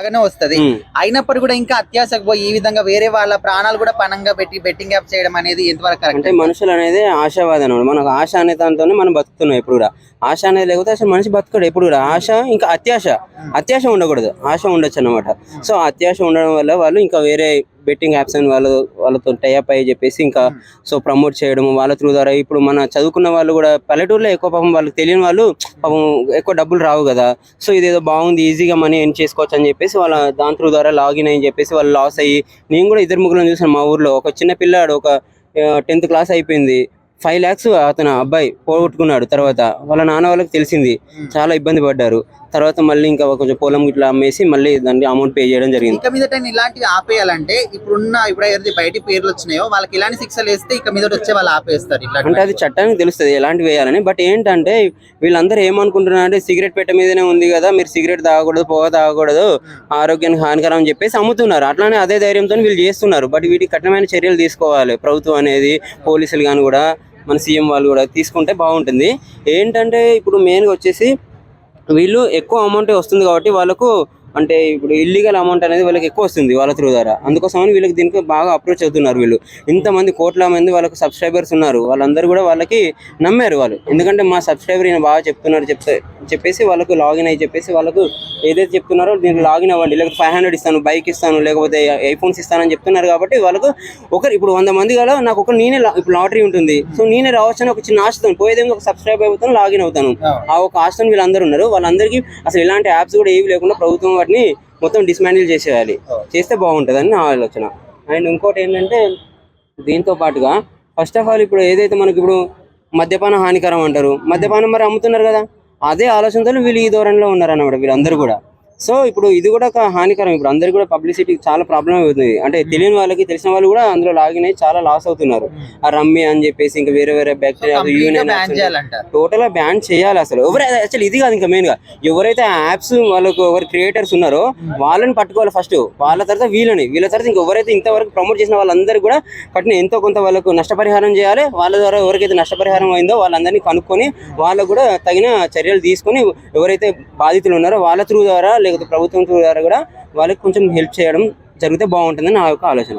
బాగానే వస్తది. అయినప్పుడు కూడా ఇంకా అత్యాశకు పోయి ఈ విధంగా వేరే వాళ్ళ ప్రాణాలు కూడా పణంగా పెట్టి బెట్టింగ్ యాప్ చేయడం అనేది ఎంతవరకు కరెక్ట్? అంటే మనుషులు అనేది ఆశావాది అన్నమాట. మనకు ఆశ అనే దాంతోనే మనం బతుకుతున్నాం ఎప్పుడు కూడా. ఆశ అనేది లేకపోతే అసలు మనిషి బతకడు ఎప్పుడు కూడా. ఆశ ఇంకా అత్యాశ ఉండకూడదు, ఆశ ఉండొచ్చు అనమాట. సో అత్యాశ ఉండడం వల్ల వాళ్ళు ఇంకా వేరే బెట్టింగ్ యాప్స్ అని వాళ్ళతో టైఅప్ అయ్యి చెప్పేసి ఇంకా సో ప్రమోట్ చేయడం వాళ్ళ త్రూ ద్వారా. ఇప్పుడు మన చదువుకున్న వాళ్ళు కూడా పల్లెటూరులో ఎక్కువ పాపం వాళ్ళకి తెలియని వాళ్ళు పాపం ఎక్కువ డబ్బులు రావు కదా. సో ఇదేదో బాగుంది, ఈజీగా మనీ ఎర్న్ చేసుకోవచ్చు అని చెప్పేసి వాళ్ళ దాని త్రూ ద్వారా లాగిన్ అని చెప్పేసి వాళ్ళు లాస్ అయ్యి, నేను కూడా ఇద్దరు ముగ్గురు చూసాను మా ఊర్లో. ఒక చిన్న పిల్లాడు ఒక 10th క్లాస్ అయిపోయింది, 5 lakhs అతను అబ్బాయి పోగొట్టుకున్నాడు. తర్వాత వాళ్ళ నాన్న వాళ్ళకి తెలిసింది, చాలా ఇబ్బంది పడ్డారు. తర్వాత మళ్ళీ ఇంకా కొంచెం పొలం ఇట్లా అమ్మేసి మళ్ళీ దాన్ని అమౌంట్ పే చేయడం జరిగింది. ఇక మీదట ఇలాంటివి ఆపేయాలంటే ఇప్పుడు ఎవరైతే బయట పేర్లు వచ్చినాయో వాళ్ళకి ఇలాంటి శిక్షలు వేస్తే ఇక మీద వచ్చే వాళ్ళు ఆపేస్తారు. అంటే అది చట్టానికి తెలుస్తుంది ఎలాంటి వేయాలని. బట్ ఏంటంటే వీళ్ళందరూ ఏమనుకుంటున్నారు అంటే సిగరెట్ పెట్ట మీదనే ఉంది కదా, మీరు సిగరెట్ తాగకూడదు, పొగ తాగకూడదు, ఆరోగ్యానికి హానికరం అని చెప్పేసి అమ్ముతున్నారు. అట్లానే అదే ధైర్యంతో వీళ్ళు చేస్తున్నారు. బట్ వీటికి కఠినమైన చర్యలు తీసుకోవాలి ప్రభుత్వం అనేది, పోలీసులు కానీ కూడా, మన సీఎం వాళ్ళు కూడా తీసుకుంటే బాగుంటుంది. ఏంటంటే ఇప్పుడు మెయిన్గా వచ్చేసి వీళ్ళు ఎక్కువ అమౌంట్ వస్తుంది కాబట్టి వాళ్ళకు అంటే ఇప్పుడు ఇల్లీగల్ అమౌంట్ అనేది వాళ్ళకి ఎక్కువ వస్తుంది వాళ్ళ త్రూ ద్వారా. అందుకోసమని వీళ్ళకి దీనికి బాగా అప్రోచ్ అవుతున్నారు. వీళ్ళు ఇంతమంది కోట్ల మంది వాళ్ళకి సబ్స్క్రైబర్స్ ఉన్నారు, వాళ్ళందరూ కూడా వాళ్ళకి నమ్మారు వాళ్ళు. ఎందుకంటే మా సబ్స్క్రైబర్ ఈయన బాగా చెప్తున్నారు చెప్పేసి వాళ్ళకు లాగిన్ అయ్యి చెప్పేసి వాళ్ళకు ఏదైతే చెప్తున్నారో దీనికి లాగిన్ అవ్వండి, లేకపోతే 500 ఇస్తాను, బైక్ ఇస్తాను, లేకపోతే ఐఫోన్స్ ఇస్తానని చెప్తున్నారు. కాబట్టి వాళ్ళకు ఇప్పుడు 100 మంది కదా, నాకు నేనే ఇప్పుడు లాటరీ ఉంటుంది, సో నేనే రావచ్చు అని ఒక చిన్న ఆశతో పోయేదేమో ఒక సబ్స్క్రైబ్ అవుతాను, లాగిన్ అవుతాను. ఆ ఒక ఆశతో వీళ్ళందరూ ఉన్నారు. వాళ్ళందరికీ అసలు ఇలాంటి యాప్స్ కూడా ఏవి లేకుండా ప్రభుత్వం వాటిని మొత్తం డిస్మాండిల్ చేసేయాలి, చేస్తే బాగుంటుందని నా ఆలోచన. అండ్ ఇంకోటి ఏంటంటే దీంతో పాటుగా ఫస్ట్ ఆఫ్ ఆల్ ఇప్పుడు ఏదైతే మనకి ఇప్పుడు మద్యపానం హానికరం అంటారు, మద్యపానం మరి అమ్ముతున్నారు కదా, అదే ఆలోచనతో వీళ్ళు ఈ ధోరణిలో ఉన్నారు అన్నమాట వీళ్ళందరూ కూడా. సో ఇప్పుడు ఇది కూడా ఒక హానికరం. ఇప్పుడు అందరికి కూడా పబ్లిసిటీ చాలా ప్రాబ్లం అవుతుంది. అంటే తెలియని వాళ్ళకి తెలిసిన వాళ్ళు కూడా అందులో లాగిన్ అయ్యి చాలా లాస్ అవుతున్నారు. ఆ రమ్మి అని చెప్పేసి ఇంకా వేరే బ్యాక్టీరియా టోటల్ గా బ్యాన్ చేయాలి. అసలు యాక్చువల్లీ ఇది కాదు, ఇంకా మెయిన్ గా ఎవరైతే యాప్స్ వాళ్ళకు ఎవరు క్రియేటర్స్ ఉన్నారో వాళ్ళని పట్టుకోవాలి ఫస్ట్, వాళ్ళ తర్వాత వీళ్ళ తర్వాత ఇంకా ఎవరైతే ఇంతవరకు ప్రమోట్ చేసిన వాళ్ళందరూ కూడా పట్టిన ఎంతో కొంత వాళ్ళకు నష్టపరిహారం చేయాలి. వాళ్ళ ద్వారా ఎవరికైతే నష్టపరిహారం అయిందో వాళ్ళందరినీ కనుక్కొని వాళ్ళకు కూడా తగిన చర్యలు తీసుకొని ఎవరైతే బాధితులు ఉన్నారో వాళ్ళ త్రూ ద్వారా లేకపోతే ప్రభుత్వం ద్వారా కూడా వాళ్ళకి కొంచెం హెల్ప్ చేయడం జరిగితే బాగుంటుందని నా యొక్క ఆలోచన.